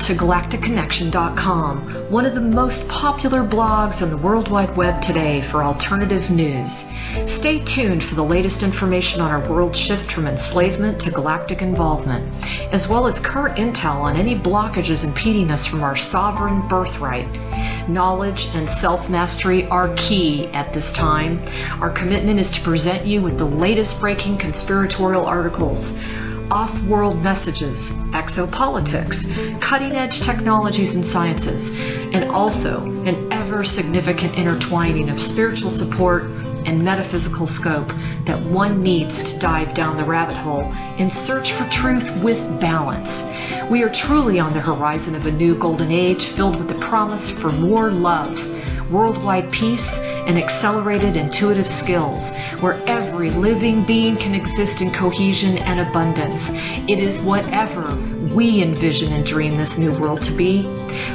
to galacticconnection.com, one of the most popular blogs on the World Wide Web today for alternative news. Stay tuned for the latest information on our world shift from enslavement to galactic involvement, as well as current intel on any blockages impeding us from our sovereign birthright. Knowledge and self-mastery are key at this time. Our commitment is to present you with the latest breaking conspiratorial articles, off-world messages, exopolitics, cutting-edge technologies and sciences, and also an ever-significant intertwining of spiritual support and metaphysical scope that one needs to dive down the rabbit hole in search for truth with balance. We are truly on the horizon of a new golden age filled with the promise for more love, worldwide peace, and accelerated intuitive skills, where every living being can exist in cohesion and abundance. It is whatever we envision and dream this new world to be.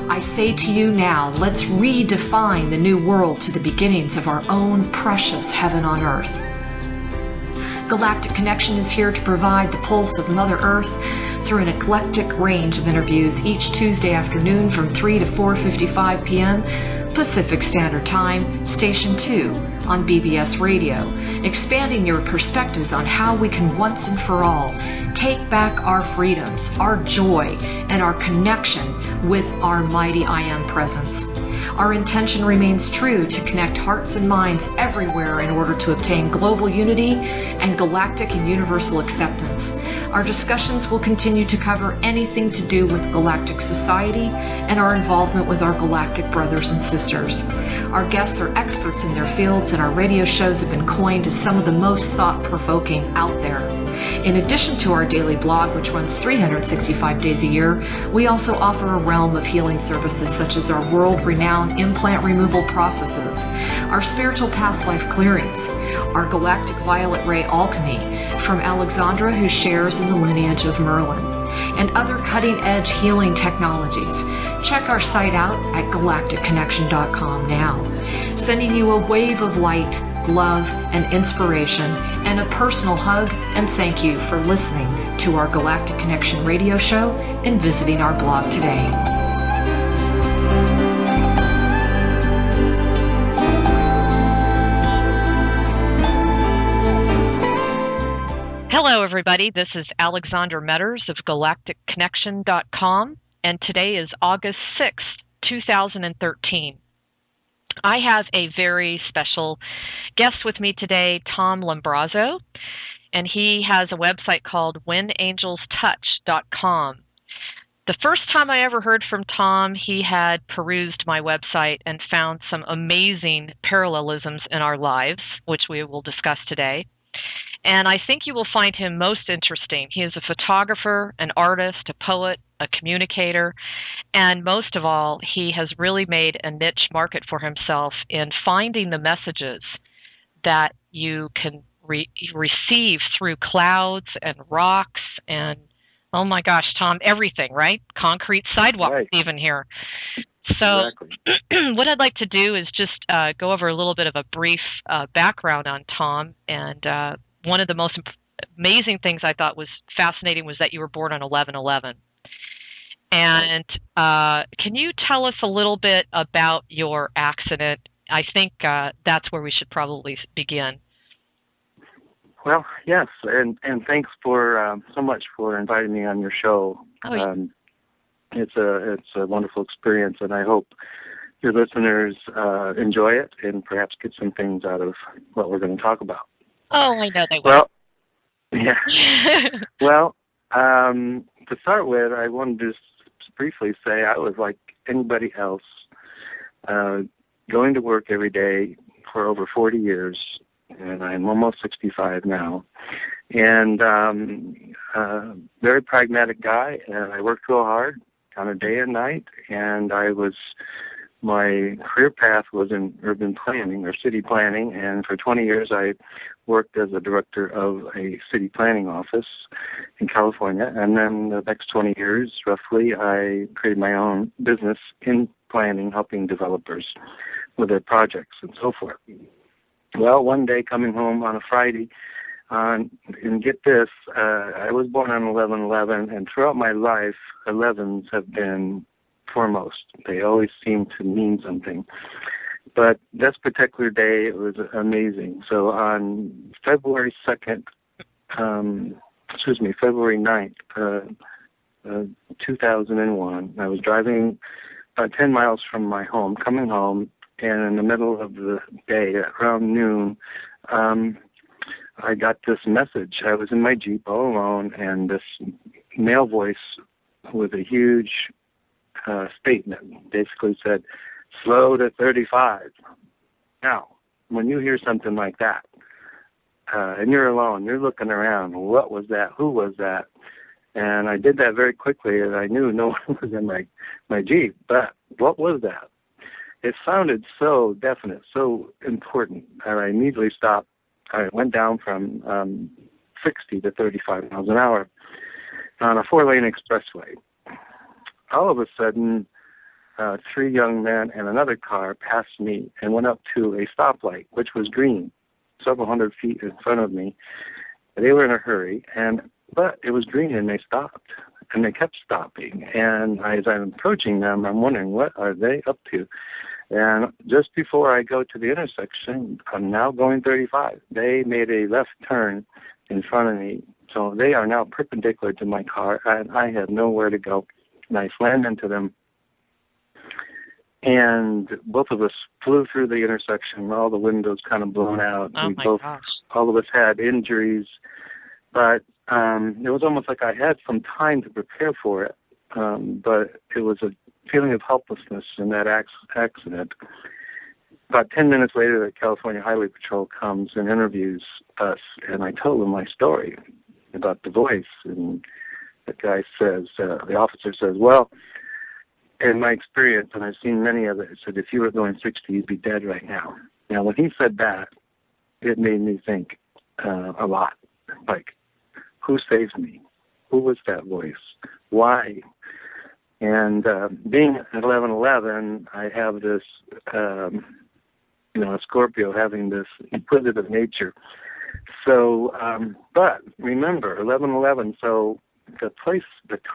I say to you now, let's redefine the new world to the beginnings of our own precious heaven on earth. Galactic Connection is here to provide the pulse of Mother Earth through an eclectic range of interviews each Tuesday afternoon from 3 to 4:55 p.m. Pacific Standard Time, Station 2 on BBS Radio, expanding your perspectives on how we can once and for all take back our freedoms, our joy, and our connection with our mighty I Am presence. Our intention remains true to connect hearts and minds everywhere in order to obtain global unity and galactic and universal acceptance. Our discussions will continue to cover anything to do with galactic society and our involvement with our galactic brothers and sisters. Our guests are experts in their fields, and our radio shows have been coined as some of the most thought-provoking out there. In addition to our daily blog, which runs 365 days a year, we also offer a realm of healing services such as our world-renowned implant removal processes, our spiritual past life clearings, our galactic violet ray alchemy from Alexandra, who shares in the lineage of Merlin, and other cutting-edge healing technologies. Check our site out at galacticconnection.com now, sending you a wave of light, love, and inspiration, and a personal hug and thank you for listening to our Galactic Connection radio show and visiting our blog today. Hello, everybody. This is Alexandra Meadors of galacticconnection.com, and today is August 6th, 2013. I have a very special guest with me today, Tom Lumbraso, and he has a website called WhenAngelsTouch.com. The first time I ever heard from Tom, he had perused my website and found some amazing parallelisms in our lives, which we will discuss today. And I think you will find him most interesting. He is a photographer, an artist, a poet, a communicator, and most of all, he has really made a niche market for himself in finding the messages that you can receive through clouds and rocks and, oh my gosh, Tom, everything, right? Concrete sidewalks, right, even here. So exactly. What I'd like to do is just go over a little bit of a brief background on Tom. And one of the most amazing things I thought was fascinating was that you were born on 11/11. And can you tell us a little bit about your accident? I think that's where we should probably begin. Well, yes, and thanks for so much for inviting me on your show. Oh, yeah. It's a wonderful experience, and I hope your listeners enjoy it and perhaps get some things out of what we're going to talk about. Oh, I know they will. Well, yeah. Well, to start with, I wanted to just briefly say I was like anybody else, going to work every day for over 40 years, and I'm almost 65 now, and very pragmatic guy, and I worked real hard, kind of day and night, and my career path was in urban planning or city planning, and for 20 years I worked as a director of a city planning office in California, and then the next 20 years, roughly, I created my own business in planning, helping developers with their projects and so forth. Well, one day coming home on a Friday, And get this, I was born on 11/11, and throughout my life, 11s have been foremost. They always seem to mean something. But this particular day, it was amazing. So on February 2nd, February 9th, 2001, I was driving 10 miles from my home, coming home, and in the middle of the day, around noon, I got this message. I was in my Jeep all alone, and this male voice with a huge statement basically said, "Slow to 35. Now, when you hear something like that, and you're alone, you're looking around, what was that? Who was that? And I did that very quickly, and I knew no one was in my Jeep. But what was that? It sounded so definite, so important. And I immediately stopped. I went down from 60 to 35 miles an hour on a 4-lane expressway. All of a sudden, 3 young men and another car passed me and went up to a stoplight, which was green, several hundred feet in front of me. They were in a hurry, but it was green, and they stopped, and they kept stopping. And as I'm approaching them, I'm wondering, what are they up to? And just before I go to the intersection, I'm now going 35. They made a left turn in front of me, so they are now perpendicular to my car, and I had nowhere to go. And I slammed into them, and both of us flew through the intersection, all the windows kind of blown out. All of us had injuries, but it was almost like I had some time to prepare for it, but it was a feeling of helplessness in that accident. About 10 minutes later, the California Highway Patrol comes and interviews us, and I told them my story about the voice, and the guy says, the officer says, well, in my experience, and I've seen many of it, said if you were going 60, you'd be dead right now. Now, when he said that, it made me think a lot. Like, who saved me? Who was that voice? Why? And being at 11/11, I have this, a Scorpio having this inquisitive nature. So, but remember, 11/11, so the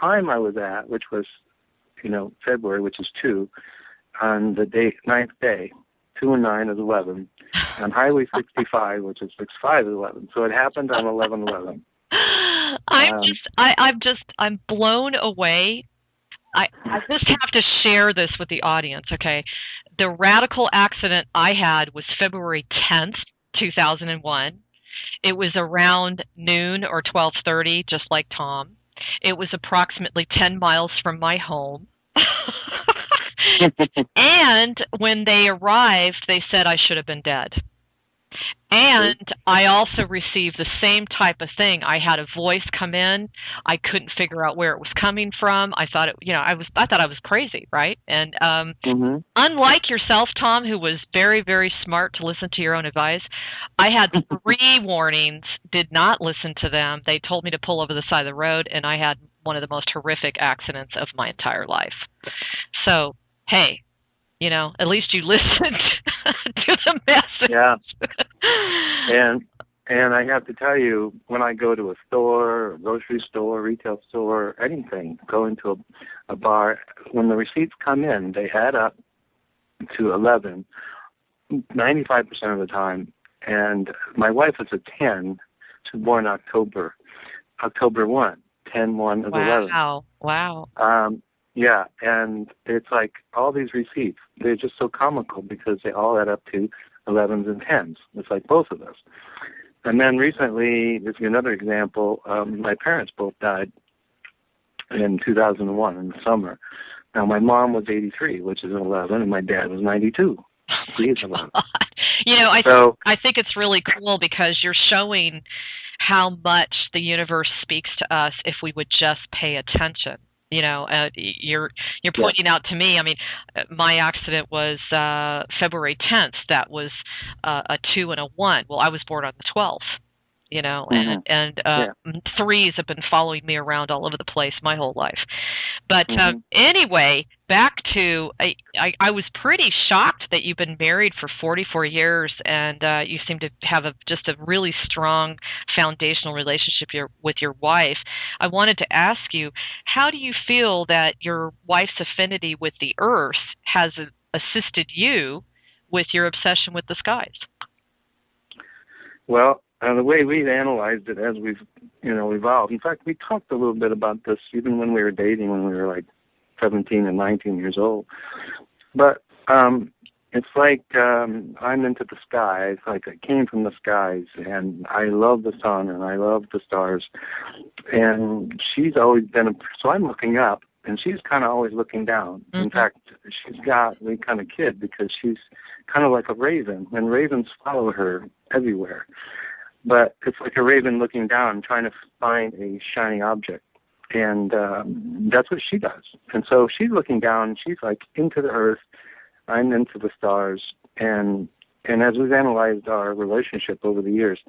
time I was at, which was, February, which is 2, on the 9th day, 2 and 9 is 11, on Highway 65, which is 65 is 11. So it happened on 11/11. I'm blown away. I just have to share this with the audience, okay? The radical accident I had was February 10th, 2001. It was around noon or 12:30, just like Tom. It was approximately 10 miles from my home. And when they arrived, they said I should have been dead. And I also received the same type of thing. I had a voice come in. I couldn't figure out where it was coming from. I thought I thought I was crazy, right? And unlike yourself, Tom, who was very, very smart to listen to your own advice, I had 3 warnings, did not listen to them. They told me to pull over the side of the road, and I had one of the most horrific accidents of my entire life. So, hey, at least you listened to the message. Yeah. And I have to tell you, when I go to a store, a grocery store, retail store, anything, go into a bar, when the receipts come in, they add up to 11, 95% of the time. And my wife is a 10. She was born October 1. 10/1 is 11. Wow. Yeah, and it's like all these receipts, they're just so comical because they all add up to 11s and 10s. It's like both of us. And then recently, this is another example, my parents both died in 2001 in the summer. Now, my mom was 83, which is an 11, and my dad was 92. He is 11. I think it's really cool because you're showing how much the universe speaks to us if we would just pay attention. You're pointing out to me, my accident was February 10th. That was a 2 and a 1. Well, I was born on the 12th. and threes have been following me around all over the place my whole life. But anyway, back to I was pretty shocked that you've been married for 44 years, and you seem to have just a really strong foundational relationship with your wife. I wanted to ask you, how do you feel that your wife's affinity with the earth has assisted you with your obsession with the skies? Well, the way we've analyzed it as we've, evolved. In fact, we talked a little bit about this even when we were dating, when we were like 17 and 19 years old. But it's like I'm into the skies, like I came from the skies, and I love the sun and I love the stars. And she's always been, so I'm looking up, and she's kind of always looking down. Mm-hmm. In fact, we kind of kid because she's kind of like a raven, and ravens follow her everywhere. But it's like a raven looking down, trying to find a shiny object. And that's what she does. And so she's looking down, she's like into the earth, I'm into the stars. And as we've analyzed our relationship over the years,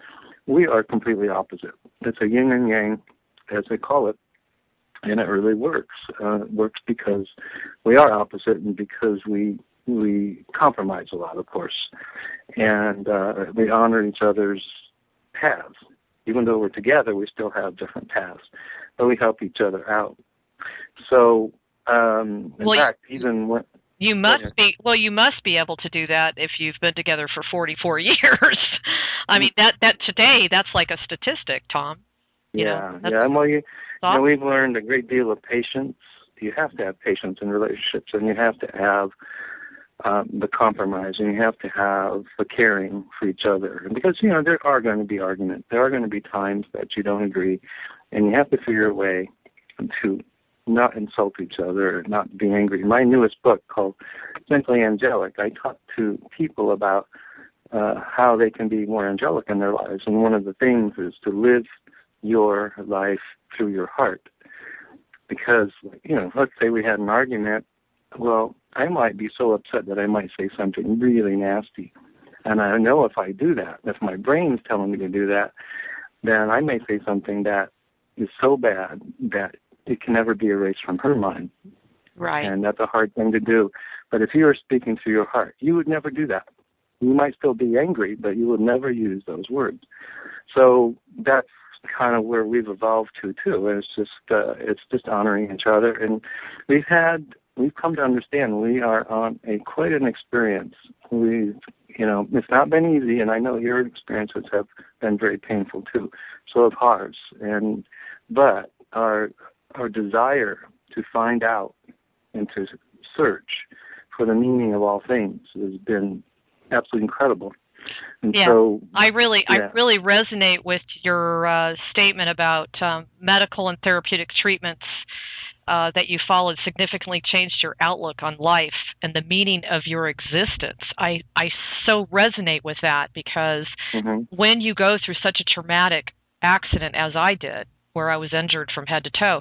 we are completely opposite. It's a yin and yang, as they call it. And it really works. It works because we are opposite and because we compromise a lot, of course. And we honor each other's paths. Even though we're together, we still have different paths. But we help each other out. So, in fact, even when... You must be able to do that if you've been together for 44 years. I mean, that today, that's like a statistic, Tom. Well, we've learned a great deal of patience. You have to have patience in relationships, and you have to have the compromise, and you have to have the caring for each other. And because, there are going to be arguments. There are going to be times that you don't agree, and you have to figure a way to not insult each other, not be angry. My newest book, called Simply Angelic, I talk to people about how they can be more angelic in their lives. And one of the things is to live your life through your heart. Because, let's say we had an argument. Well, I might be so upset that I might say something really nasty. And I know if I do that, if my brain's telling me to do that, then I may say something that is so bad that it can never be erased from her mind. Right. And that's a hard thing to do. But if you are speaking through your heart, you would never do that. You might still be angry, but you would never use those words. So that's kind of where we've evolved to too. And it's just honoring each other. And we've come to understand we are on quite an experience. It's not been easy, and I know your experiences have been very painful too. So have ours. But our desire to find out and to search for the meaning of all things has been absolutely incredible. And so, I really resonate with your statement about medical and therapeutic treatments that you followed significantly changed your outlook on life and the meaning of your existence. I so resonate with that because when you go through such a traumatic accident as I did, where I was injured from head to toe,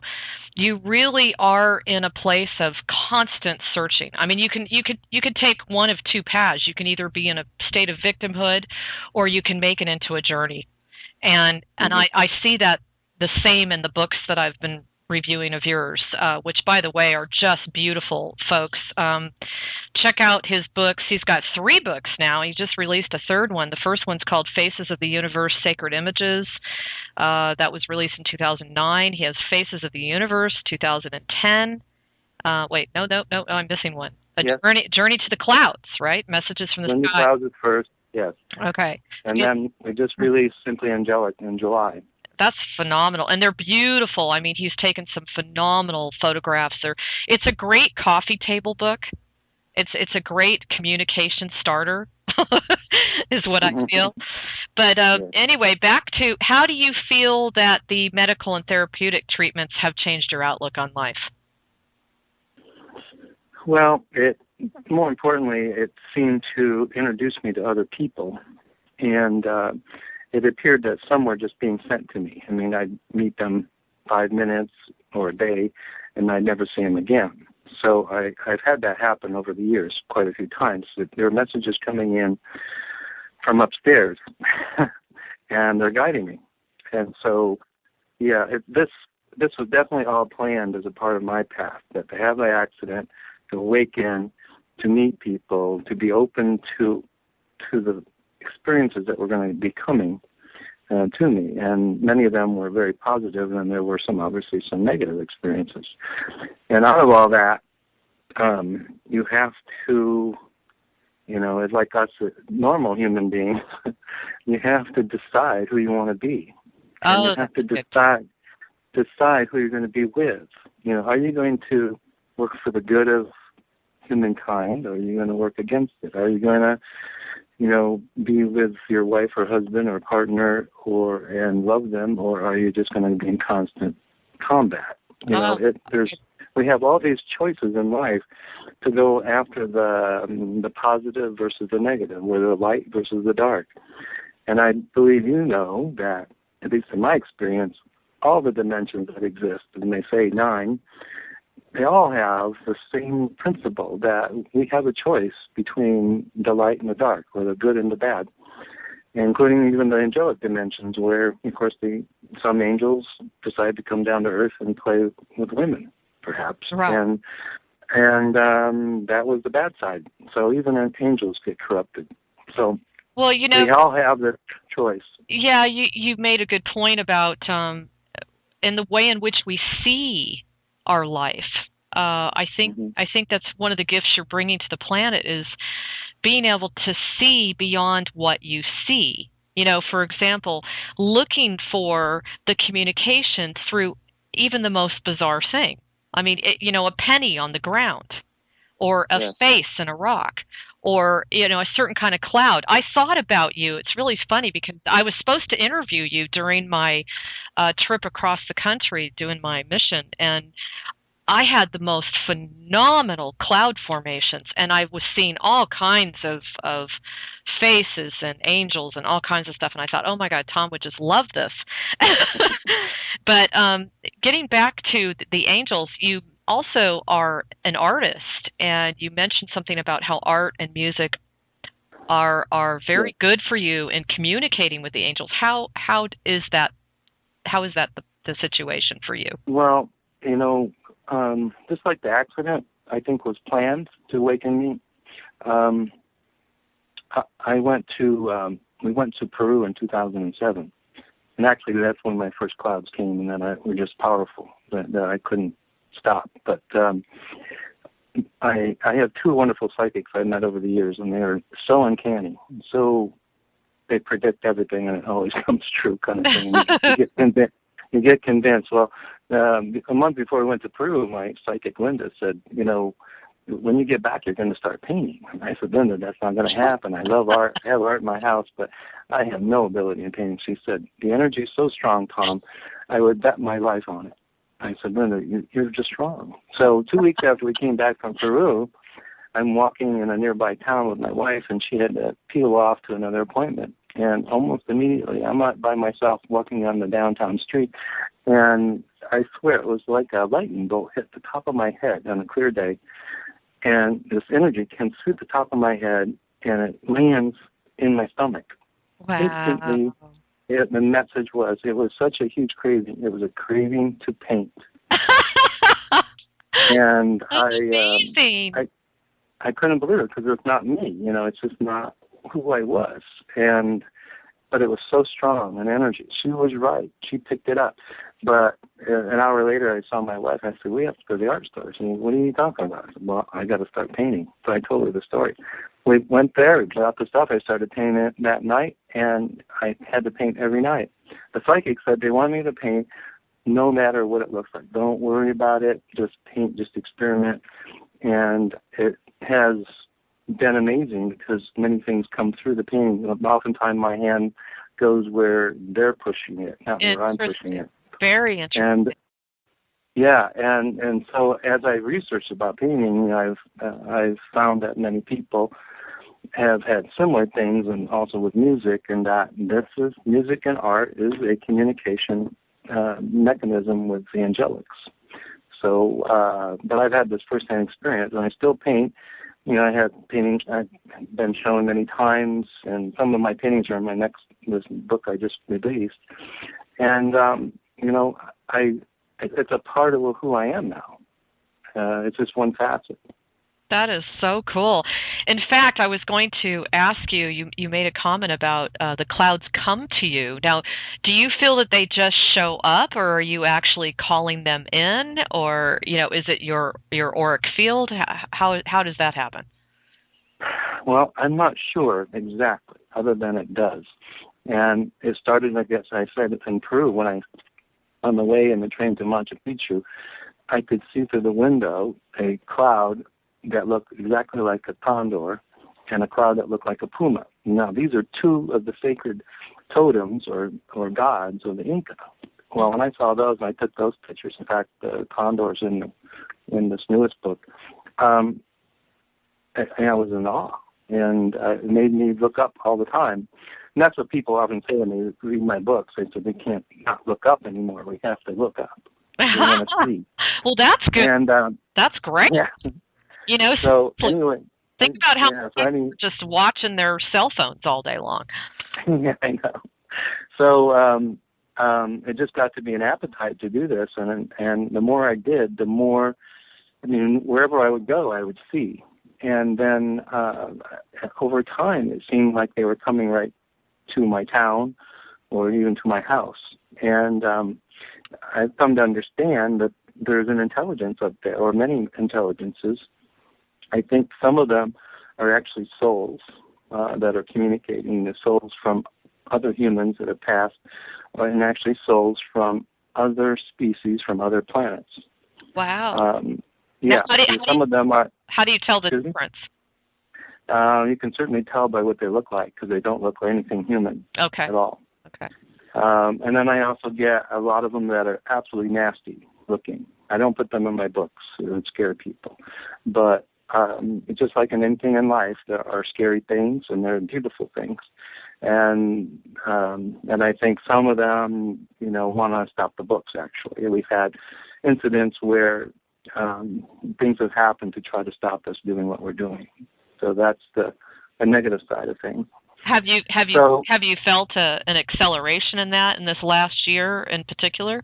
you really are in a place of constant searching. I mean, you could take one of two paths. You can either be in a state of victimhood, or you can make it into a journey. And I see that the same in the books that I've been reviewing of yours, which, by the way, are just beautiful, folks. Check out his books. He's got 3 books now. He just released a 3rd one. The first one's called Faces of the Universe, Sacred Images. That was released in 2009. He has Faces of the Universe, 2010. Wait, no, I'm missing one. Journey to the Clouds, right? Messages from the Sky. The Clouds is first, yes. Okay. And then we just released Simply Angelic in July. That's phenomenal. And they're beautiful. I mean, he's taken some phenomenal photographs there. It's a great coffee table book. It's a great communication starter, is what I feel. But anyway, back to, how do you feel that the medical and therapeutic treatments have changed your outlook on life? Well, more importantly, it seemed to introduce me to other people. And it appeared that some were just being sent to me. I mean, I'd meet them 5 minutes or a day, and I'd never see them again. So I've had that happen over the years quite a few times. There are messages coming in from upstairs, and they're guiding me. And so, yeah, this was definitely all planned as a part of my path, that to have the accident, to awaken, to meet people, to be open to the experiences that were going to be coming to me. And many of them were very positive, and there were obviously some negative experiences. And out of all that, you have to, it's like us normal human beings, you have to decide who you want to be. And you have to decide who you're going to be with. Are you going to work for the good of humankind, or are you going to work against it? Are you going to, be with your wife or husband or partner and love them, or are you just going to be in constant combat? We have all these choices in life to go after the positive versus the negative, or the light versus the dark. And I believe that, at least in my experience, all the dimensions that exist, and they say 9, they all have the same principle, that we have a choice between the light and the dark, or the good and the bad, including even the angelic dimensions, where, of course, some angels decide to come down to earth and play with women, perhaps. Right. And that was the bad side. So even angels get corrupted. So we all have this choice. Yeah, you made a good point about in the way in which we see our life. I think that's one of the gifts you're bringing to the planet, is being able to see beyond what you see. For example, looking for the communication through even the most bizarre thing. I mean, a penny on the ground, or a face in a rock, or, a certain kind of cloud. I thought about you. It's really funny because I was supposed to interview you during my trip across the country doing my mission, and I had the most phenomenal cloud formations, and I was seeing all kinds of faces and angels and all kinds of stuff, and I thought, oh my God, Tom would just love this. But getting back to the angels, you also are an artist, and you mentioned something about how art and music are very good for you in communicating with the angels. How is that the situation for you? Well, just like the accident, I think, was planned to awaken me. We went to Peru in 2007, and actually that's when my first clouds came, and then were just powerful that I couldn't stop. But I have 2 wonderful psychics I met over the years, and they're so uncanny, so they predict everything, and it always comes true, kind of thing. You get convinced. Well, a month before we went to Peru, my psychic Linda said, when you get back, you're going to start painting. And I said, Linda, that's not going to happen. I love art. I have art in my house, but I have no ability in painting. She said, the energy is so strong, Tom, I would bet my life on it. I said, Linda, you're just wrong. So 2 weeks after we came back from Peru, I'm walking in a nearby town with my wife, and she had to peel off to another appointment. And almost immediately, I'm out by myself walking on the downtown street, and I swear it was like a lightning bolt hit the top of my head on a clear day, and this energy comes through the top of my head, and it lands in my stomach. Wow. Instantly, the message was, it was such a huge craving. It was a craving to paint. And I couldn't believe it, because it's not me. It's just not who I was. But it was so strong, an energy. She was right. She picked it up. But an hour later, I saw my wife. I said, we have to go to the art store. She said, what are you talking about? I said, well, I got to start painting. So I told her the story. We went there, we got the stuff. I started painting it that night, and I had to paint every night. The psychic said they want me to paint no matter what it looks like. Don't worry about it. Just paint, just experiment. And it has been amazing, because many things come through the painting. Oftentimes my hand goes where they're pushing it, not where I'm pushing it. Very interesting. And and so as I researched about painting, I've found that many people have had similar things, and also with music, and that music and art is a communication mechanism with the angelics. So, but I've had this firsthand experience, and I still paint. I have paintings I've been shown many times, and some of my paintings are in this book I just released. And it's a part of who I am now. It's just one facet. That is so cool. In fact, I was going to ask you, you made a comment about the clouds come to you. Now, do you feel that they just show up, or are you actually calling them in, or, is it your auric field? How does that happen? Well, I'm not sure exactly, other than it does. And it started, I guess I said, in Peru when on the way in the train to Machu Picchu, I could see through the window a cloud that looked exactly like a condor and a cloud that looked like a puma. Now, these are two of the sacred totems or gods of the Inca. Well, when I saw those, I took those pictures. In fact, the condors in this newest book, I was in awe, and it made me look up all the time. And that's what people often say when they read my books. They say they can't not look up anymore. We have to look up. We want to see. Well, that's good. And that's great. Yeah. So anyway, think about how people are just watching their cell phones all day long. Yeah, I know. So it just got to be an appetite to do this, and the more I did, the more, wherever I would go, I would see. And then over time, it seemed like they were coming right to my town or even to my house. And I've come to understand that there's an intelligence up there, or many intelligences. I think some of them are actually souls that are communicating, the souls from other humans that have passed, and actually souls from other species from other planets. Wow. Yeah, some of them are. How do you tell the difference? You can certainly tell by what they look like, because they don't look like anything human at all. Okay. And then I also get a lot of them that are absolutely nasty looking. I don't put them in my books. It would scare people. But it's just like in anything in life, there are scary things and there are beautiful things. And I think some of them, want to stop the books, actually. We've had incidents where things have happened to try to stop us doing what we're doing. So that's the negative side of things. Have you felt an acceleration in that in this last year in particular?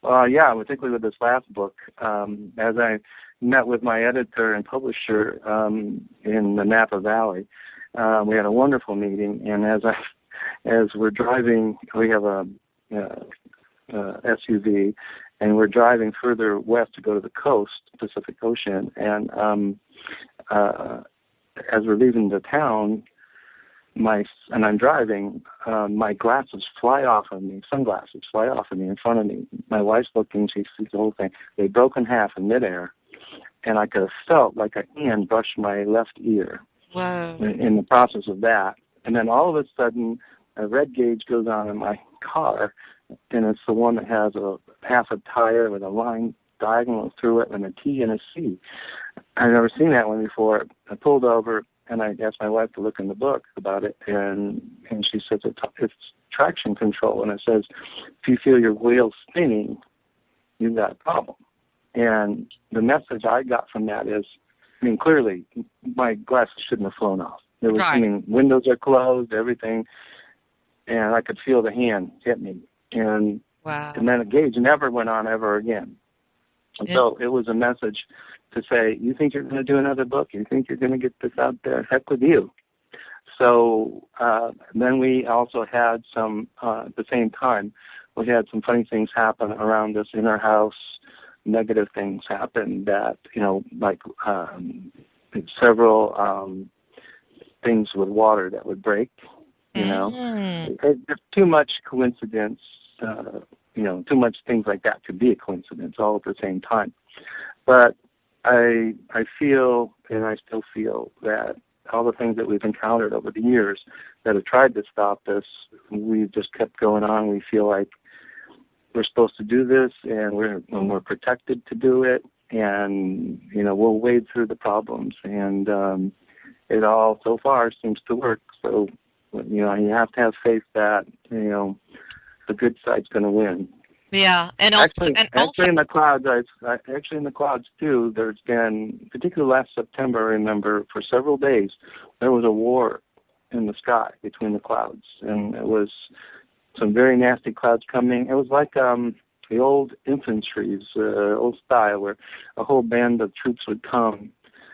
Yeah, particularly with this last book. As I met with my editor and publisher in the Napa Valley, we had a wonderful meeting. And as we're driving, we have a SUV, and we're driving further west to go to the coast, Pacific Ocean. And as we're leaving the town, and I'm driving, my glasses fly off of me, sunglasses fly off of me in front of me. My wife's looking, she sees the whole thing. They broke in half in midair, and I could have felt like a hand brushed my left ear. Wow. In the process of that. And then all of a sudden, a red gauge goes on in my car, and it's the one that has a half a tire with a line diagonal through it and a T and a C. I've never seen that one before. I pulled over, and I asked my wife to look in the book about it, and she says it's traction control, and it says if you feel your wheels spinning, you've got a problem. And the message I got from that is, clearly my glasses shouldn't have flown off. There was, right. Windows are closed, everything, and I could feel the hand hit me. And wow. And then the gauge never went on ever again. And so it was a message to say, you think you're going to do another book? You think you're going to get this out there? Heck with you. So then we also had some, at the same time, we had some funny things happen around us in our house. Negative things happened that, like several things with water that would break, There's too much coincidence, too much things like that to be a coincidence all at the same time. But I feel, and I still feel, that all the things that we've encountered over the years that have tried to stop us, we've just kept going on. We feel like we're supposed to do this, and we're protected to do it, and we'll wade through the problems, and it all so far seems to work. So you have to have faith that the good side's going to win. Yeah, and actually in the clouds, actually in the clouds too. There's been, particularly last September, I remember, for several days there was a war in the sky between the clouds, and it was some very nasty clouds coming. It was like the old infantry's old style, where a whole band of troops would come,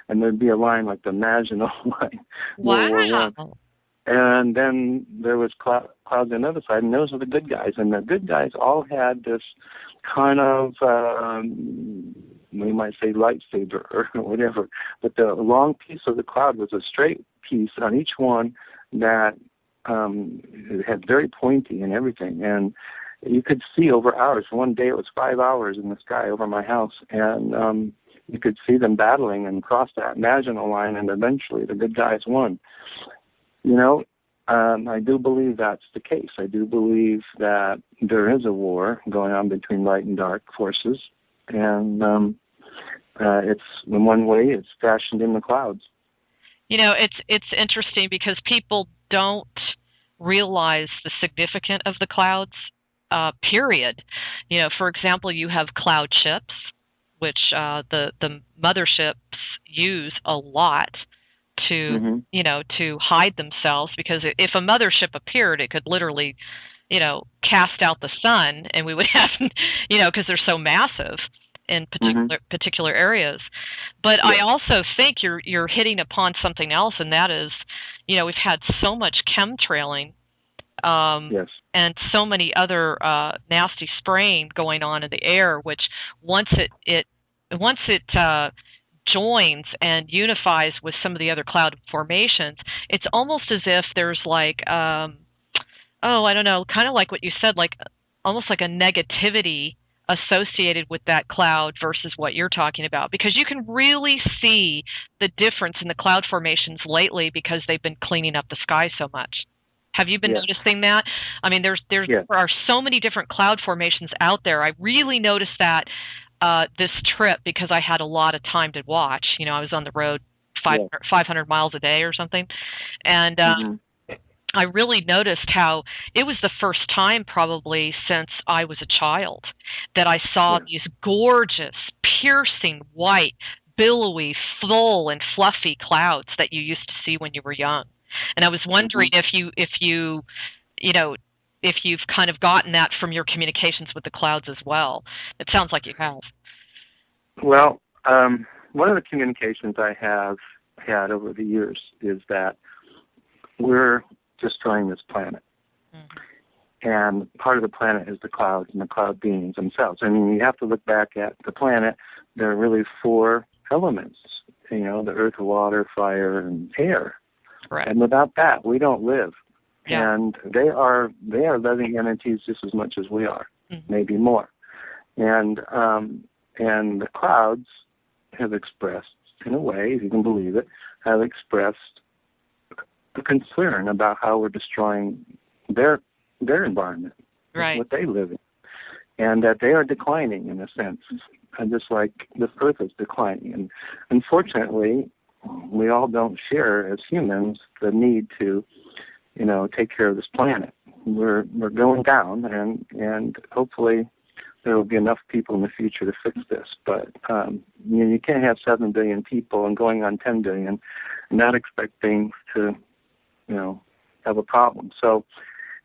and there'd be a line like the Maginot Line. Wow. And then there was clouds on the other side, and those were the good guys. And the good guys all had this kind of, we might say lightsaber or whatever, but the long piece of the cloud was a straight piece on each one that it had very pointy and everything. And you could see over hours. One day it was 5 hours in the sky over my house, and you could see them battling and cross that Maginot Line, and eventually the good guys won. You know, I do believe that's the case. I do believe that there is a war going on between light and dark forces, and it's, in one way, it's fashioned in the clouds. You know, it's interesting because people don't realize the significance of the clouds, period. You know, for example, you have cloud ships, which the motherships use a lot to, you know, to hide themselves, because if a mothership appeared, it could literally, you know, cast out the sun, and we would have, you know, because they're so massive in particular areas. But I also think you're hitting upon something else, and that is, you know, we've had so much chemtrailing and so many other nasty spraying going on in the air, which once it joins and unifies with some of the other cloud formations, it's almost as if there's like, I don't know, kind of like what you said, like almost like a negativity associated with that cloud versus what you're talking about, because you can really see the difference in the cloud formations lately because they've been cleaning up the sky so much. Have you been noticing that? I mean, there are so many different cloud formations out there. I really noticed that this trip because I had a lot of time to watch. You know, I was on the road 500 miles a day or something. And I really noticed how it was the first time probably since I was a child that I saw these gorgeous, piercing white, billowy, full and fluffy clouds that you used to see when you were young. And I was wondering if you've kind of gotten that from your communications with the clouds as well. It sounds like you have. Well, one of the communications I have had over the years is that we're destroying this planet. And part of the planet is the clouds and the cloud beings themselves. I mean, you have to look back at the planet. There are really 4 elements, you know, the earth, water, fire, and air. Right. And without that, we don't live. Yeah. And they are living entities just as much as we are, maybe more. And the clouds have expressed, in a way, if you can believe it, have expressed a concern about how we're destroying their environment, what they live in, and that they are declining in a sense, and just like this earth is declining. And unfortunately, we all don't share as humans the need to, you know, take care of this planet. We're going down, and hopefully there will be enough people in the future to fix this. But you can't have 7 billion people and going on 10 billion and not expect things to, you know, have a problem. So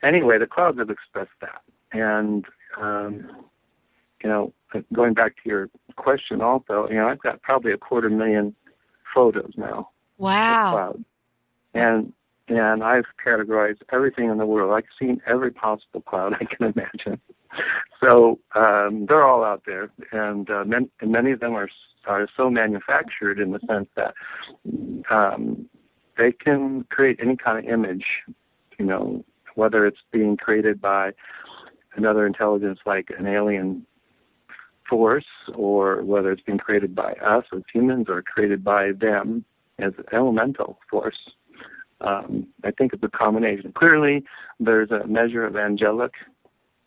anyway, the clouds have expressed that. And, you know, going back to your question also, you know, I've got probably 250,000 photos now. Wow. Of clouds. And I've categorized everything in the world. I've seen every possible cloud I can imagine. So they're all out there, and many of them are so manufactured in the sense that they can create any kind of image, you know, whether it's being created by another intelligence like an alien force, or whether it's being created by us as humans or created by them as an elemental force. I think it's a combination. Clearly, there's a measure of angelic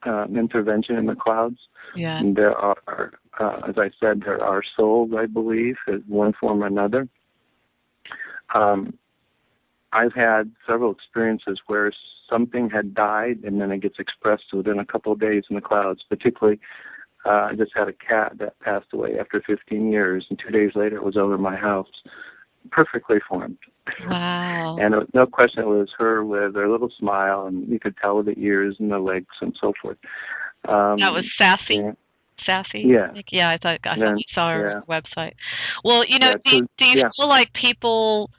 intervention in the clouds. Yeah. And there are, as I said, there are souls, I believe, in one form or another. I've had several experiences where something had died and then it gets expressed within a couple of days in the clouds. Particularly, I just had a cat that passed away after 15 years, and 2 days later it was over my house, perfectly formed. Wow. And no question, it was her with her little smile, and you could tell with the ears and the legs and so forth. That was sassy. Yeah. Sassy. Yeah. Yeah, I thought you saw her website. Well, do you feel like people?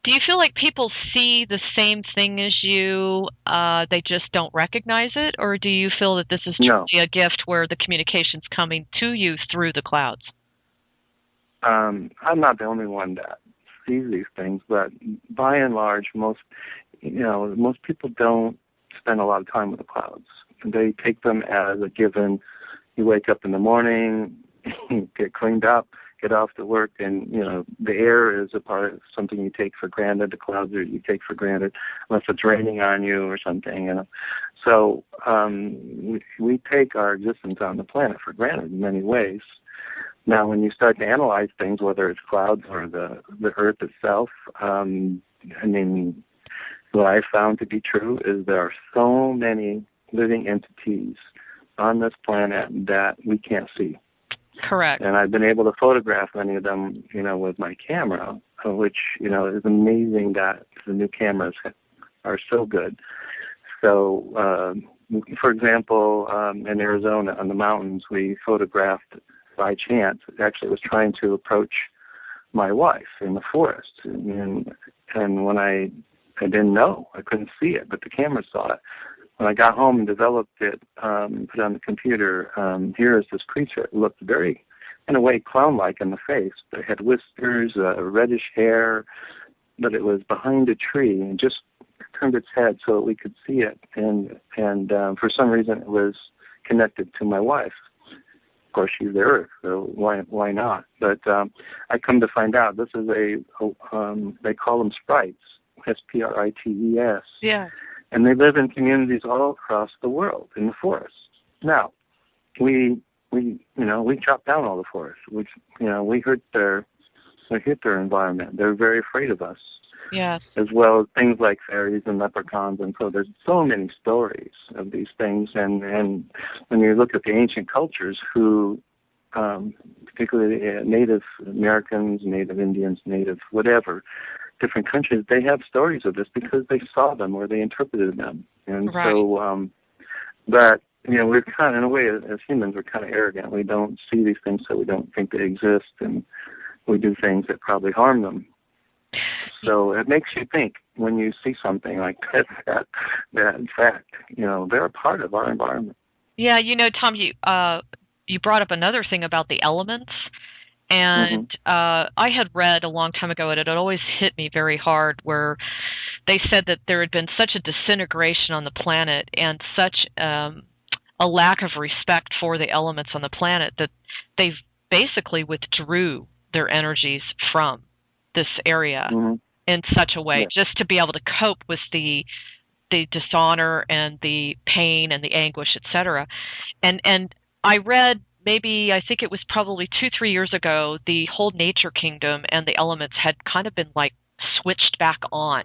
Do you feel like people see the same thing as you? They just don't recognize it, or do you feel that this is truly a gift where the communication's coming to you through the clouds? I'm not the only one that sees these things, but by and large, most people don't spend a lot of time with the clouds. They take them as a given. You wake up in the morning, get cleaned up, get off to work, and the air is a part of something you take for granted. The clouds are you take for granted, unless it's raining on you or something. So we take our existence on the planet for granted in many ways. Now, when you start to analyze things, whether it's clouds or the Earth itself, what I found to be true is there are so many living entities on this planet that we can't see. Correct. And I've been able to photograph many of them, with my camera, which, is amazing that the new cameras are so good. So, for example, in Arizona on the mountains, we photographed by chance. Actually, was trying to approach my wife in the forest. And when I didn't know, I couldn't see it, but the camera saw it. When I got home and developed it, put it on the computer, here is this creature. It looked very, in a way, clown-like in the face. It had whiskers, reddish hair, but it was behind a tree and just turned its head so that we could see it. And for some reason, it was connected to my wife. Of course, she's the Earth, so why not? But I come to find out this is they call them sprites, S-P-R-I-T-E-S. Yeah. And they live in communities all across the world in the forest. Now, we chopped down all the forests. We hurt their environment. They're very afraid of us. Yes. As well as things like fairies and leprechauns, and so there's so many stories of these things. And when you look at the ancient cultures, who, particularly Native Americans, Native Indians, Native whatever, different countries, they have stories of this because they saw them or they interpreted them. And right. So, but we're kind of, in a way, as humans, we're kind of arrogant. We don't see these things, so we don't think they exist, and we do things that probably harm them. So it makes you think when you see something like that in fact, they're a part of our environment. Yeah, Tom, you brought up another thing about the elements, and I had read a long time ago, and it had always hit me very hard, where they said that there had been such a disintegration on the planet and such a lack of respect for the elements on the planet that they've basically withdrew their energies from this area in such a way, just to be able to cope with the dishonor and the pain and the anguish, etc. And I read, maybe, I think it was probably 2-3 years ago, the whole nature kingdom and the elements had kind of been like switched back on.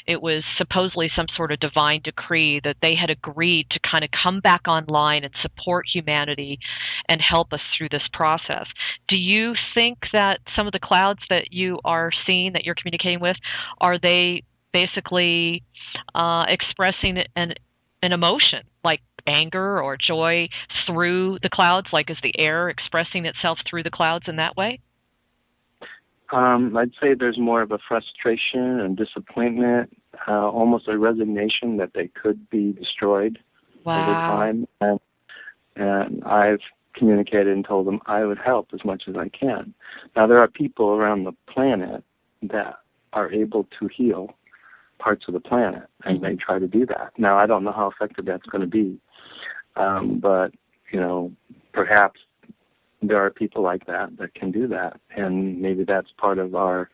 It was supposedly some sort of divine decree that they had agreed to kind of come back online and support humanity and help us through this process. Do you think that some of the clouds that you are seeing, that you're communicating with, are they basically expressing an emotion, like anger or joy, through the clouds? Like, is the air expressing itself through the clouds in that way? I'd say there's more of a frustration and disappointment, almost a resignation that they could be destroyed over time. And I've communicated and told them I would help as much as I can. Now, there are people around the planet that are able to heal parts of the planet, and they try to do that. Now, I don't know how effective that's going to be, but, perhaps there are people like that can do that, and maybe that's part of the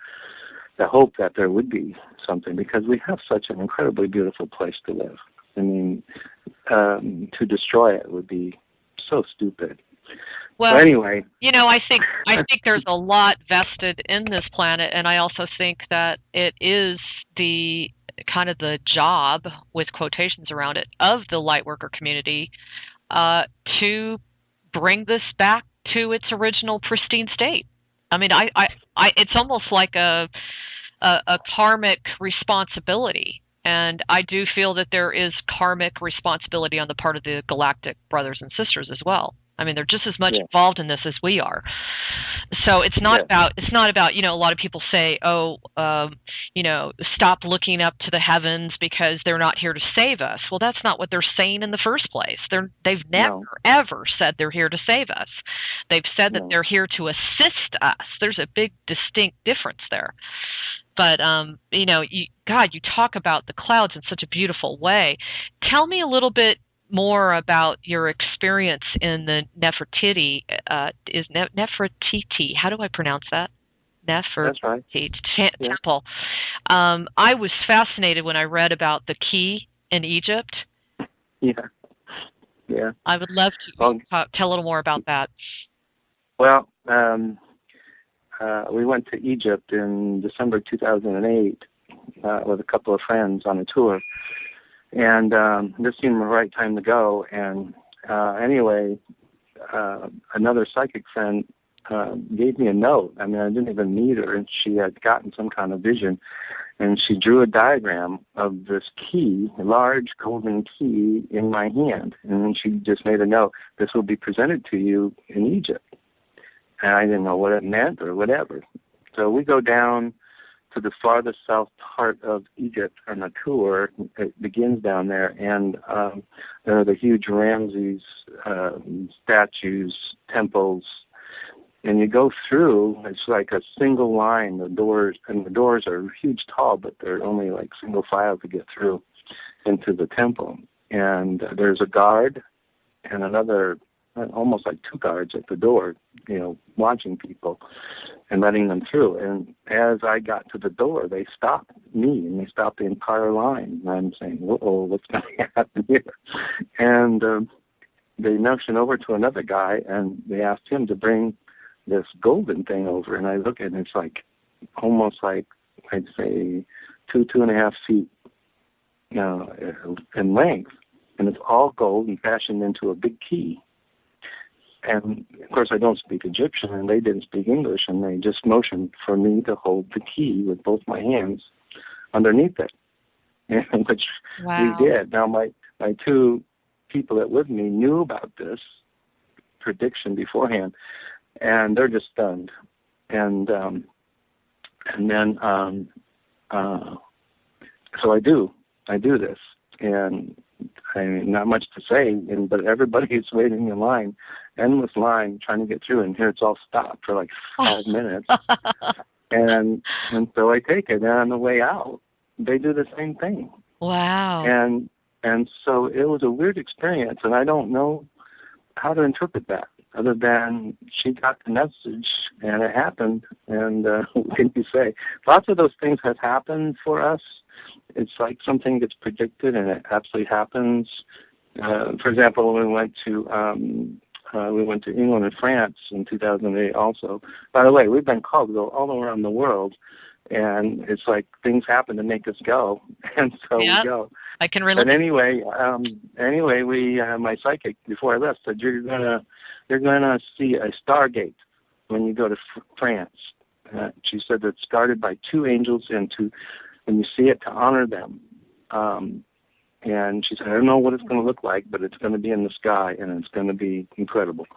hope that there would be something, because we have such an incredibly beautiful place to live. I mean, to destroy it would be so stupid. Well, but anyway, I think there's a lot vested in this planet, and I also think that it is the kind of the job, with quotations around it, of the lightworker community to bring this back to its original pristine state. I mean, I it's almost like a a karmic responsibility. And I do feel that there is karmic responsibility on the part of the galactic brothers and sisters as well. I mean, they're just as much involved in this as we are. So it's not about, a lot of people say, stop looking up to the heavens because they're not here to save us. Well, that's not what they're saying in the first place. They've never, ever said they're here to save us. They've said that they're here to assist us. There's a big, distinct difference there. But, you talk about the clouds in such a beautiful way. Tell me a little bit more about your experience in the Nefertiti. Nefertiti, how do I pronounce that? Nefertiti temple. I was fascinated when I read about the key in Egypt. Yeah. I would love to tell a little more about that. Well, we went to Egypt in December 2008 with a couple of friends on a tour. And this seemed the right time to go. And anyway, another psychic friend gave me a note. I mean, I didn't even meet her, and she had gotten some kind of vision. And she drew a diagram of this key, a large golden key, in my hand. And then she just made a note, this will be presented to you in Egypt. And I didn't know what it meant or whatever. So we go down to the farthest south part of Egypt on a tour. It begins down there, and there are the huge Ramses statues, temples, and you go through. It's like a single line. The doors are huge, tall, but they're only like single file to get through into the temple. And there's a guard and another, almost like two guards at the door, watching people and letting them through. And as I got to the door, they stopped me, and they stopped the entire line. And I'm saying, uh-oh, what's going to happen here? And they motioned over to another guy, and they asked him to bring this golden thing over. And I look at it, and it's like, almost like, I'd say, 2.5 feet in length. And it's all gold and fashioned into a big key. And, of course, I don't speak Egyptian, and they didn't speak English, and they just motioned for me to hold the key with both my hands underneath it, and which we did. Now, my two people that with me knew about this prediction beforehand, and they're just stunned. And then so I do this, and I mean, not much to say, but everybody's waiting in line, endless line, trying to get through, and here it's all stopped for like 5 minutes. and so I take it, and on the way out, they do the same thing. Wow. And so it was a weird experience, and I don't know how to interpret that, other than she got the message, and it happened, and what can you say? Lots of those things have happened for us. It's like something gets predicted, and it absolutely happens. For example, when we went to England and France in 2008 also. By the way, we've been called to go all around the world, and it's like things happen to make us go, and so we go. I can relate. But anyway, we my psychic before I left said you're gonna see a stargate when you go to France. She said it's guarded by two angels, and when you see it, to honor them. And she said, I don't know what it's going to look like, but it's going to be in the sky, and it's going to be incredible.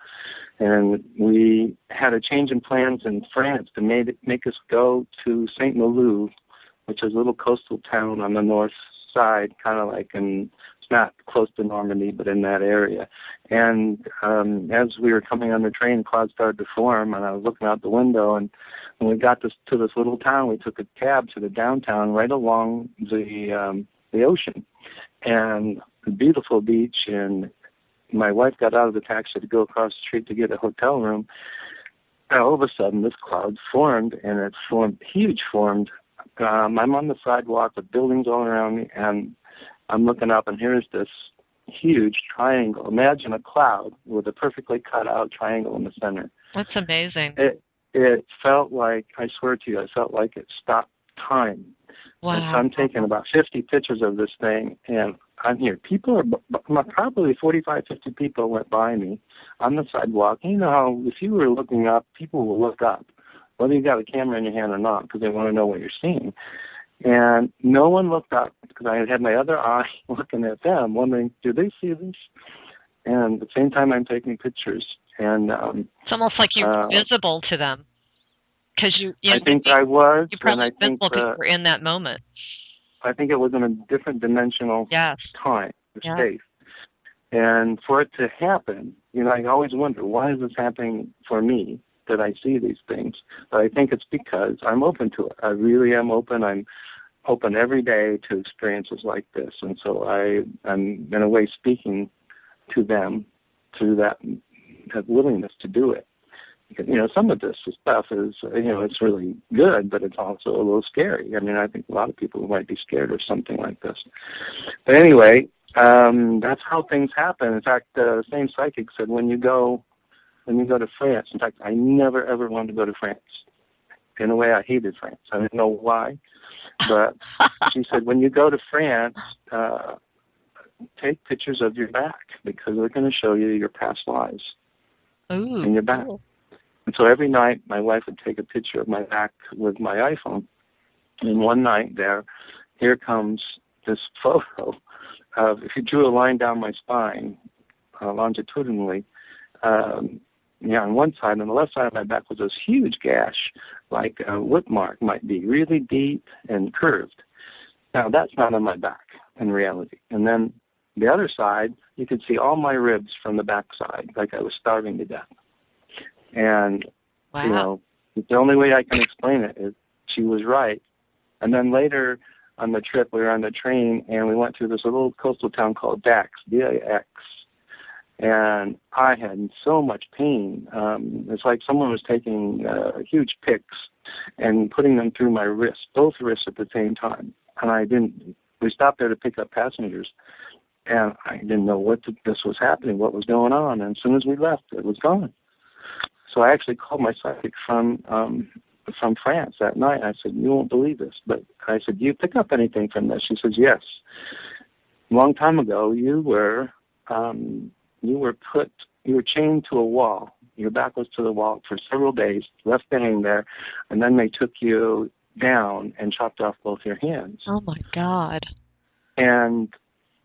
And we had a change in plans in France to make us go to St. Malo, which is a little coastal town on the north side, kind of like it's not close to Normandy, but in that area. And as we were coming on the train, clouds started to form, and I was looking out the window, and when we got to this little town, we took a cab to the downtown right along the ocean, and a beautiful beach. And my wife got out of the taxi to go across the street to get a hotel room. And all of a sudden, this cloud formed, and it formed. I'm on the sidewalk with buildings all around me, and I'm looking up, and here's this huge triangle. Imagine a cloud with a perfectly cut out triangle in the center. That's amazing. It felt like, I swear to you, it felt like it stopped time. Wow. And so I'm taking about 50 pictures of this thing, and I'm here. People are, probably 45, 50 people went by me on the sidewalk. You know how if you were looking up, people will look up. whether you got a camera in your hand or not, because they want to know what you're seeing. And no one looked up, because I had my other eye looking at them, wondering, do they see this? And at the same time, I'm taking pictures. And it's almost like you're visible to them, because I think I was. You probably visible because you were in that moment. I think it was in a different dimensional time, space. And for it to happen, I always wonder, why is this happening for me, that I see these things? But I think it's because I'm open to it. I really am open. I'm open every day to experiences like this. And so I'm, in a way, speaking to them through that willingness to do it. Because, some of this stuff is, it's really good, but it's also a little scary. I mean, I think a lot of people might be scared of something like this. But anyway, that's how things happen. In fact, the same psychic said, when you go to France, in fact, I never, ever wanted to go to France. In a way, I hated France. I didn't know why. But she said, when you go to France, take pictures of your back, because they're going to show you your past lives in your back. Cool. And so every night, my wife would take a picture of my back with my iPhone. And one night here comes this photo of, if you drew a line down my spine longitudinally, on one side, on the left side of my back was this huge gash, like a whip mark might be, really deep and curved. Now, that's not on my back in reality. And then the other side, you could see all my ribs from the back side, like I was starving to death. And, the only way I can explain it is she was right. And then later on the trip, we were on the train, and we went through this little coastal town called Dax, D-A-X. And I had so much pain. It's like someone was taking huge picks and putting them through my wrists, both wrists at the same time. And we stopped there to pick up passengers, and I didn't know this was happening, what was going on. And as soon as we left, it was gone. So I actually called my psychic from France that night. I said, you won't believe this. But I said, do you pick up anything from this? She says, yes. A long time ago, you were chained to a wall. Your back was to the wall for several days, left hanging there, and then they took you down and chopped off both your hands. Oh, my God. And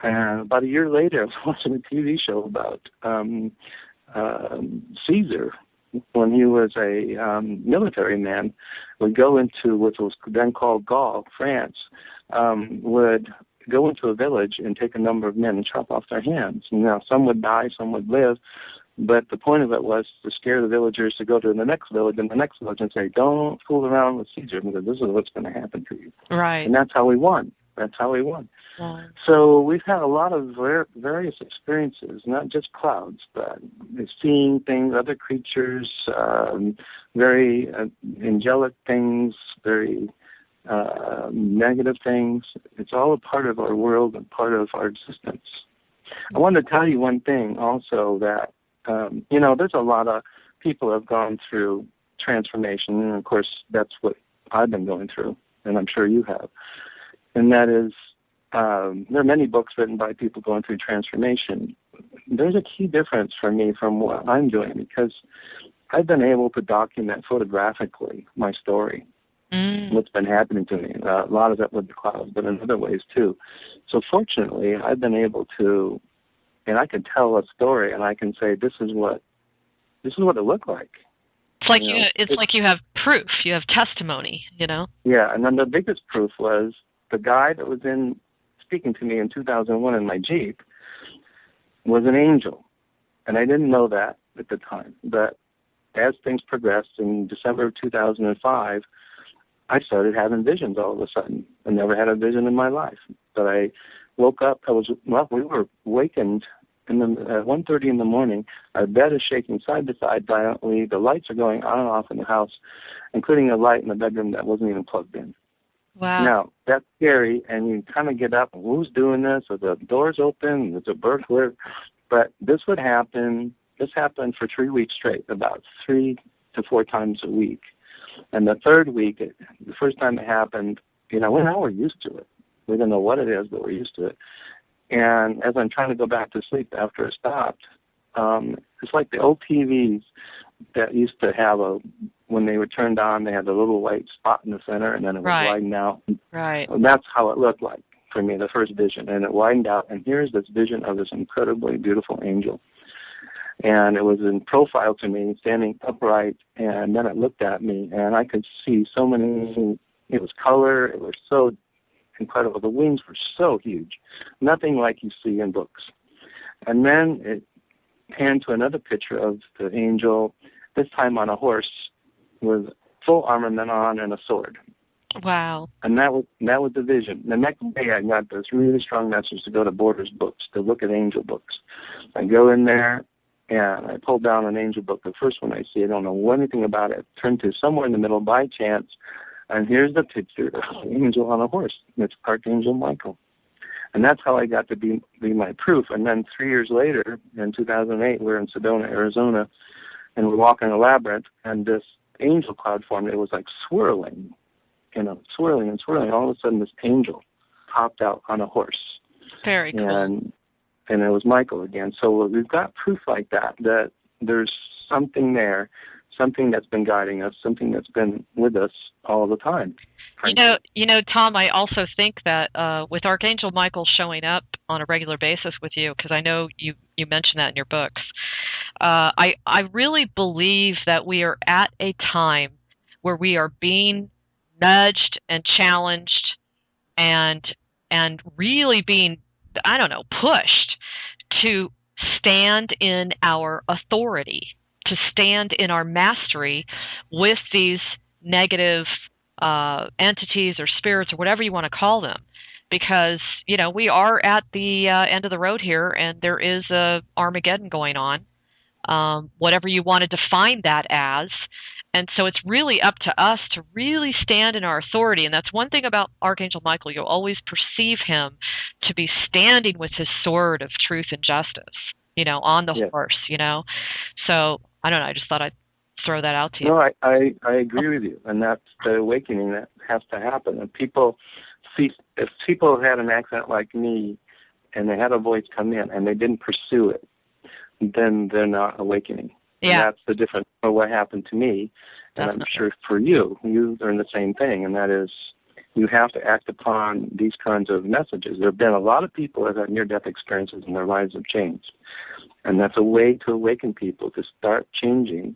about a year later, I was watching a TV show about Caesar, when he was a military man, would go into what was then called Gaul, France, would go into a village and take a number of men and chop off their hands. Now, some would die, some would live, but the point of it was to scare the villagers to go to the next village and the next village and say, don't fool around with Caesar, because this is what's going to happen to you. Right. And that's how we won. Wow. So we've had a lot of various experiences, not just clouds, but seeing things, other creatures, very angelic things, very negative things. It's all a part of our world and part of our existence. I want to tell you one thing also, that, there's a lot of people who have gone through transformation, and of course that's what I've been going through, and I'm sure you have. And that is, there are many books written by people going through transformation. There's a key difference for me from what I'm doing, because I've been able to document photographically my story, what's been happening to me. A lot of it with the clouds, but in other ways too. So fortunately, I've been able to, and I can tell a story, and I can say, this is what it looked like. It's like it's like you have proof, you have testimony, Yeah, and then the biggest proof was the guy that was speaking to me in 2001 in my Jeep was an angel. And I didn't know that at the time. But as things progressed, in December of 2005, I started having visions all of a sudden. I never had a vision in my life. But I woke up, we were awakened at 1:30 in the morning. Our bed is shaking side to side violently. The lights are going on and off in the house, including a light in the bedroom that wasn't even plugged in. Wow. Now, that's scary, and you kind of get up, and who's doing this? Are the doors open? Is it a burglar? But this happened for 3 weeks straight, about 3 to 4 times a week. And the third week, the first time it happened, now we're used to it. We don't know what it is, but we're used to it. And as I'm trying to go back to sleep after it stopped, it's like the old TVs that used to have a when they were turned on, they had a little white spot in the center, and then it would widen out. Right. And that's how it looked like for me, the first vision. And it widened out, and here's this vision of this incredibly beautiful angel. And it was in profile to me, standing upright, and then it looked at me, and I could see so many. It was color. It was so incredible. The wings were so huge, nothing like you see in books. And then it panned to another picture of the angel, this time on a horse, with full armament on and a sword. Wow. And that was the vision. The next day I got this really strong message to go to Borders Books, to look at angel books. I go in there, and I pulled down an angel book. The first one I see, I don't know anything about it. Turned to somewhere in the middle by chance, and here's the picture of an angel on a horse. It's Archangel Michael. And that's how I got to be my proof. And then 3 years later, in 2008, we're in Sedona, Arizona, and we're walking a labyrinth, and this angel cloud formed. It was like swirling, swirling and swirling. All of a sudden, this angel popped out on a horse. Very cool. And it was Michael again. So we've got proof like that there's something there, something that's been guiding us, something that's been with us all the time. You know, Tom, I also think that with Archangel Michael showing up on a regular basis with you, because I know you mentioned that in your books, I really believe that we are at a time where we are being nudged and challenged and really being, I don't know, pushed to stand in our authority, to stand in our mastery with these negative entities or spirits or whatever you want to call them, because we are at the end of the road here, and there is a Armageddon going on, whatever you want to define that as. And so it's really up to us to really stand in our authority. And that's one thing about Archangel Michael. You'll always perceive him to be standing with his sword of truth and justice, on the horse, So I don't know. I just thought I'd throw that out to you. No, I agree with you. And that's the awakening that has to happen. And if people had an accent like me and they had a voice come in and they didn't pursue it, then they're not awakening. Yeah. And that's the difference for what happened to me. And Definitely. I'm sure for you learned the same thing, and that is you have to act upon these kinds of messages. There have been a lot of people that have had near-death experiences and their lives have changed. And that's a way to awaken people to start changing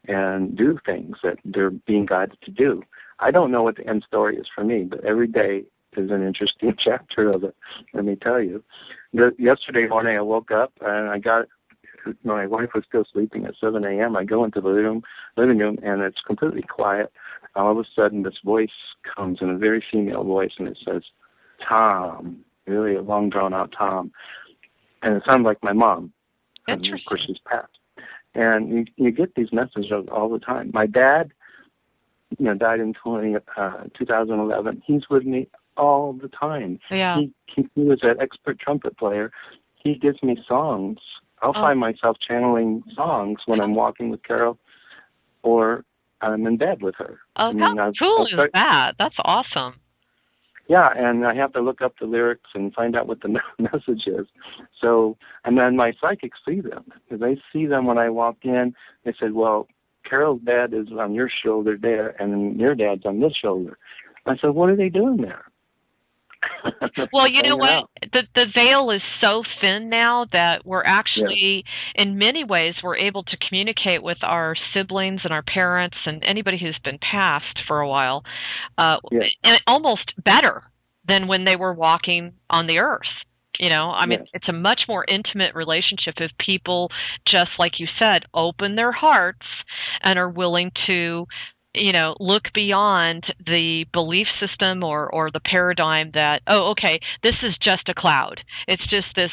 and do things that they're being guided to do. I don't know what the end story is for me, but every day is an interesting chapter of it, let me tell you. Yesterday morning I woke up and my wife was still sleeping at 7 a.m. I go into the living room, and it's completely quiet. All of a sudden, this voice comes in a very female voice, and it says, Tom, really a long, drawn-out Tom. And it sounded like my mom. And of course, she's passed. And you get these messages all the time. My dad, died in 2011. He's with me all the time. Yeah. He was an expert trumpet player. He gives me songs. I'll find myself channeling songs when I'm walking with Carol or I'm in bed with her. Oh, how cool is that? That's awesome. Yeah, and I have to look up the lyrics and find out what the message is. So, and then my psychics see them. They see them when I walk in. They said, well, Carol's dad is on your shoulder there, and your dad's on this shoulder. I said, what are they doing there? Well, you know what? The veil is so thin now that we're actually, in many ways, we're able to communicate with our siblings and our parents and anybody who's been passed for a while, and almost better than when they were walking on the earth. It's a much more intimate relationship if people, just like you said, open their hearts and are willing to look beyond the belief system or the paradigm that, this is just a cloud. It's just this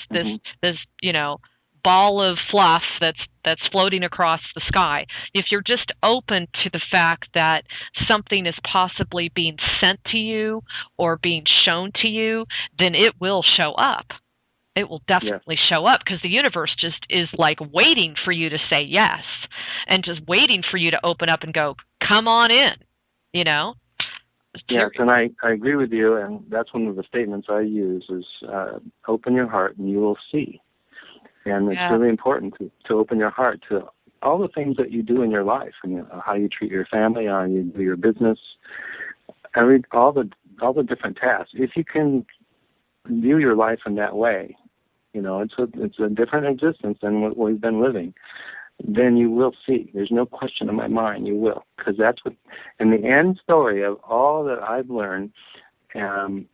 ball of fluff that's floating across the sky. If you're just open to the fact that something is possibly being sent to you or being shown to you, then it will show up. It will definitely show up, because the universe just is like waiting for you to say yes and just waiting for you to open up and go, come on in, Yes, and I agree with you, and that's one of the statements I use is open your heart and you will see. And it's really important to open your heart to all the things that you do in your life, and how you treat your family, how you do your business, all the different tasks. If you can view your life in that way, it's a different existence than what we've been living. Then you will see. There's no question in my mind you will, because that's what. In the end story of all that I've learned, the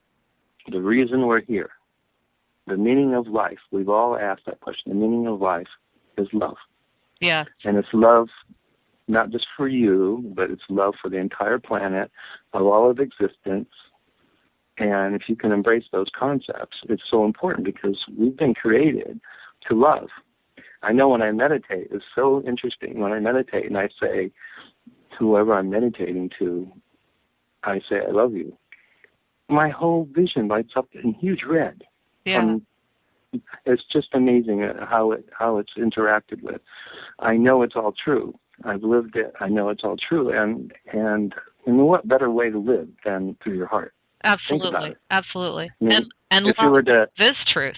reason we're here, the meaning of life. We've all asked that question. The meaning of life is love. Yeah. And it's love not just for you, but it's love for the entire planet, of all of existence. And if you can embrace those concepts, it's so important because we've been created to love. I know when I meditate, it's so interesting. When I meditate and I say, whoever I'm meditating to, I say, I love you. My whole vision lights up in huge red. Yeah. It's just amazing how it's interacted with. I know it's all true. I've lived it. I know it's all true. And what better way to live than through your heart? Absolutely. Absolutely. I mean, and if love you were to, this truth,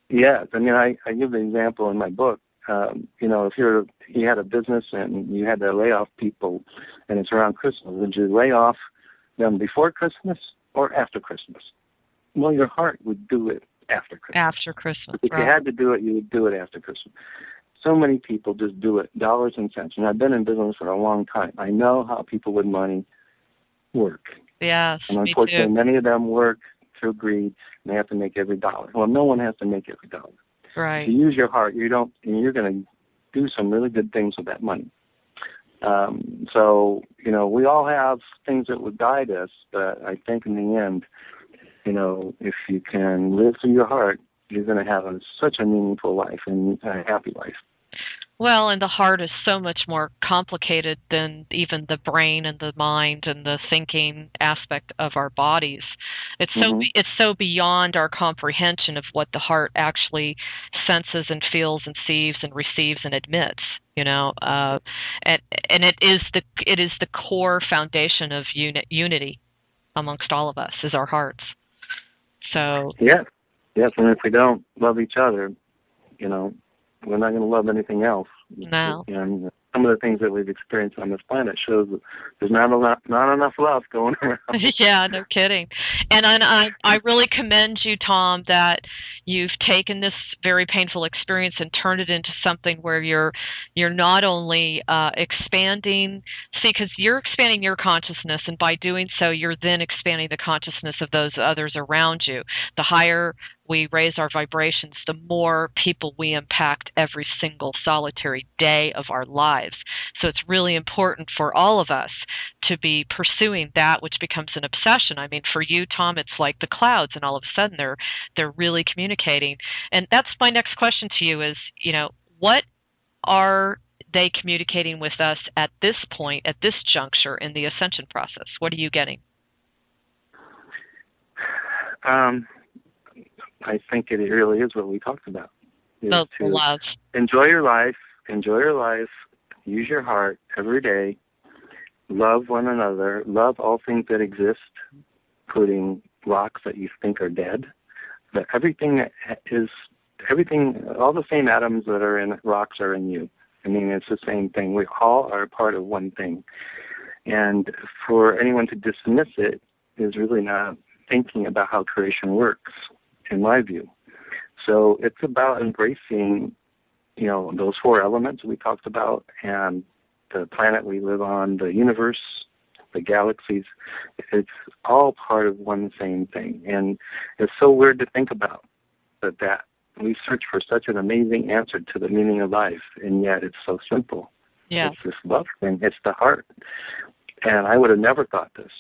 Yes. I mean, I give the example in my book. If you had a business and you had to lay off people and it's around Christmas, would you lay off them before Christmas or after Christmas? Well, your heart would do it after Christmas. After Christmas. If you had to do it, you would do it after Christmas. So many people just do it, dollars and cents. And I've been in business for a long time. I know how people with money work. Yes, and unfortunately, many of them work through greed, and they have to make every dollar. Well, no one has to make every dollar. Right. If you use your heart, you're going to do some really good things with that money. We all have things that would guide us, but I think in the end, if you can live through your heart, you're going to have such a meaningful life and a happy life. Well, and the heart is so much more complicated than even the brain and the mind and the thinking aspect of our bodies. It's so beyond our comprehension of what the heart actually senses and feels and sees and receives and admits. And it is the core foundation of unity amongst all of us is our hearts. So yes, and if we don't love each other, we're not going to love anything else. No. And some of the things that we've experienced on this planet shows that there's not enough love going around. Yeah, no kidding. And I really commend you, Tom, that you've taken this very painful experience and turned it into something where you're not only expanding, because you're expanding your consciousness, and by doing so, you're then expanding the consciousness of those others around you. The higher we raise our vibrations, the more people we impact every single solitary day of our lives. So it's really important for all of us to be pursuing that which becomes an obsession. I mean, for you, Tom, it's like the clouds, and all of a sudden they're really communicating. And that's my next question to you is, what are they communicating with us at this point, at this juncture in the ascension process? What are you getting? I think it really is what we talked about. The love. Enjoy your life, use your heart every day, love one another, love all things that exist, including rocks that you think are dead. But everything, all the same atoms that are in rocks are in you. I mean, it's the same thing. We all are part of one thing. And for anyone to dismiss it is really not thinking about how creation works, in my view. So it's about embracing, those four elements we talked about, and the planet we live on, the universe, the galaxies. It's all part of one same thing. And it's so weird to think about that we search for such an amazing answer to the meaning of life, and yet it's so simple. Yeah. It's this love thing. It's the heart. And I would have never thought this.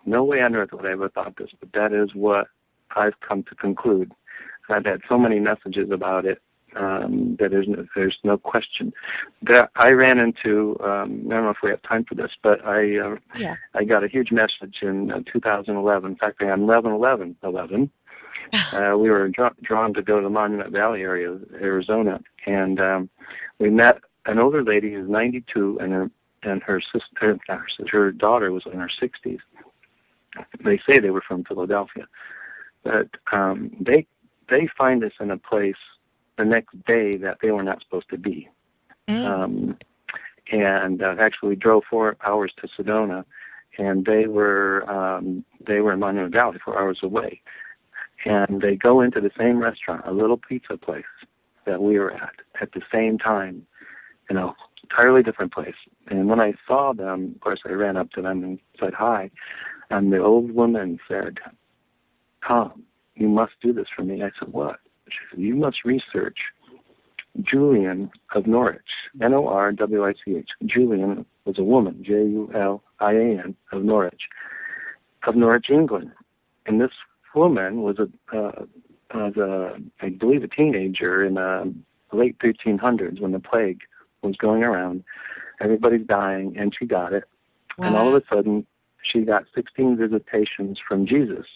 No way on earth would I ever thought this, but that is what I've come to conclude. I've had so many messages about it that there's no question. That I ran into, I don't know if we have time for this, but I got a huge message in 2011. In fact, on 11/11/11, we were drawn to go to the Monument Valley area, Arizona, and we met an older lady who's 92, and her daughter was in her 60s. They say they were from Philadelphia, but they find us in a place the next day that they were not supposed to be. And actually drove 4 hours to Sedona, and they were in Monument Valley, 4 hours away. And they go into the same restaurant, a little pizza place that we were at the same time, entirely different place. And when I saw them, of course, I ran up to them and said hi. And the old woman said, "Tom, you must do this for me." I said, "What?" She said, "You must research Julian of Norwich, Norwich. Julian was a woman, Julian, of Norwich, England. And this woman was I believe, a teenager in the late 1300s when the plague was going around. Everybody's dying, and she got it. Wow. And all of a sudden, she got 16 visitations from Jesus.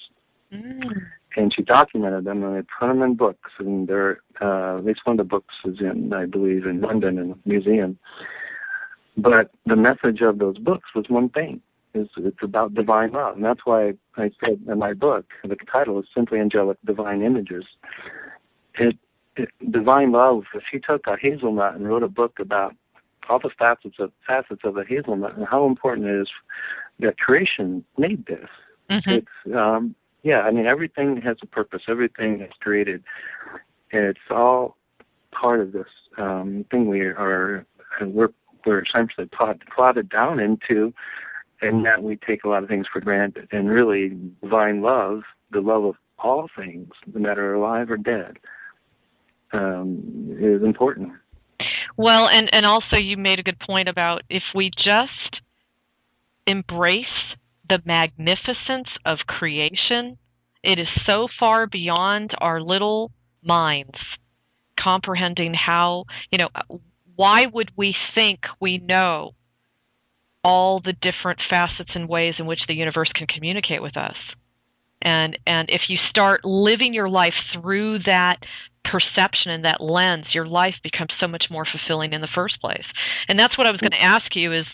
And she documented them, and they put them in books. And at least one of the books is in, I believe, in London in a museum. But the message of those books was one thing. It's about divine love. And that's why I said in my book, the title is simply Angelic Divine Images. Divine love, if she took a hazelnut and wrote a book about all the facets of a hazelnut and how important it is that creation made this. It's everything has a purpose. Everything is created. It's all part of this thing we're essentially plotted down into, and that we take a lot of things for granted. And really, divine love, the love of all things, no matter alive or dead, is important. Well, and also you made a good point about if we just embrace the magnificence of creation, it is so far beyond our little minds comprehending how, why would we think we know all the different facets and ways in which the universe can communicate with us? And if you start living your life through that perception and that lens, your life becomes so much more fulfilling in the first place. And that's what I was going to ask you is,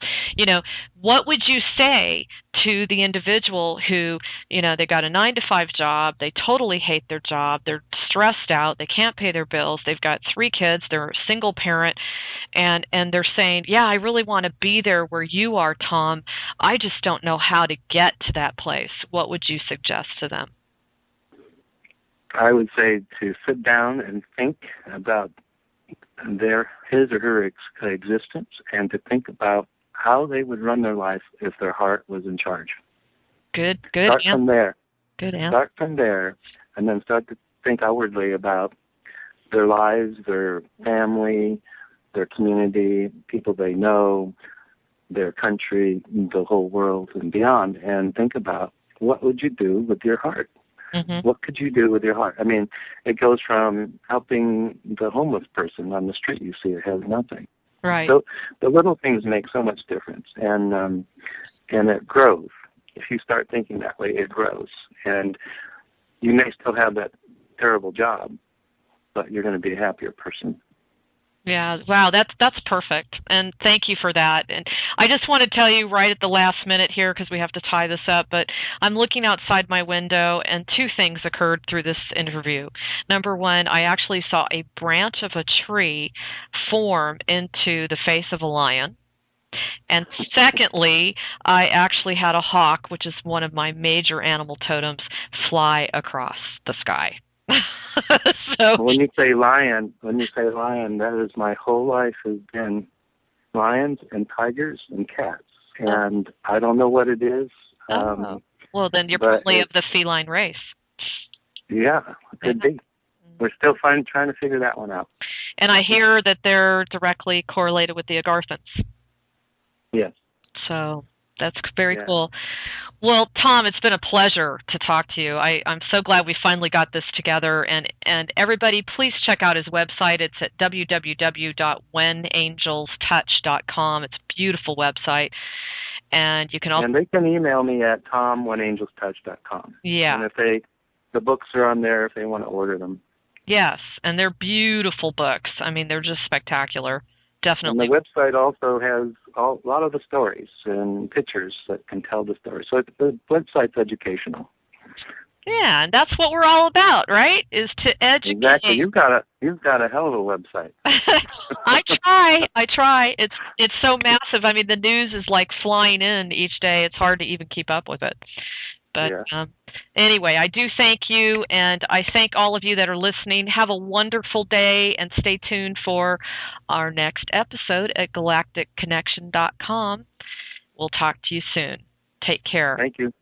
what would you say to the individual who, they got a 9-to-5 job, they totally hate their job, they're stressed out, they can't pay their bills, they've got 3 kids, they're a single parent, and they're saying, yeah, I really want to be there where you are, Tom. I just don't know how to get to that place. What would you suggest to them? I would say to sit down and think about his or her existence, and to think about how they would run their life if their heart was in charge. Good. Start from there. Good answer. Start from there, and then start to think outwardly about their lives, their family, their community, people they know, their country, the whole world, and beyond. And think about, what would you do with your heart? What could you do with your heart? I mean, it goes from helping the homeless person on the street you see that has nothing. Right. So the little things make so much difference, and it grows. If you start thinking that way, it grows. And you may still have that terrible job, but you're going to be a happier person. Yeah, wow, that's perfect, and thank you for that. And I just want to tell you right at the last minute here, because we have to tie this up, but I'm looking outside my window, and 2 things occurred through this interview. Number 1, I actually saw a branch of a tree form into the face of a lion. And secondly, I actually had a hawk, which is one of my major animal totems, fly across the sky. So when you say lion, that is, my whole life has been lions and tigers and cats, and I don't know what it is. Well, then you're probably of the feline race. Yeah, it could be. We're still trying to figure that one out. And I hear that they're directly correlated with the Agarthans. Yes. So that's very cool. Well, Tom, it's been a pleasure to talk to you. I'm so glad we finally got this together. And everybody, please check out his website. It's at www.whenangelstouch.com. It's a beautiful website. And you can also... And they can email me at tom@whenangelstouch.com. Yeah. And the books are on there if they want to order them. Yes, and they're beautiful books. I mean, they're just spectacular. Definitely. And the website also has a lot of the stories and pictures that can tell the story. So the website's educational. Yeah, and that's what we're all about, right? Is to educate. Exactly. You've got a hell of a website. I try. It's so massive. I mean, the news is like flying in each day. It's hard to even keep up with it. But anyway, I do thank you, and I thank all of you that are listening. Have a wonderful day, and stay tuned for our next episode at galacticconnection.com. We'll talk to you soon. Take care. Thank you.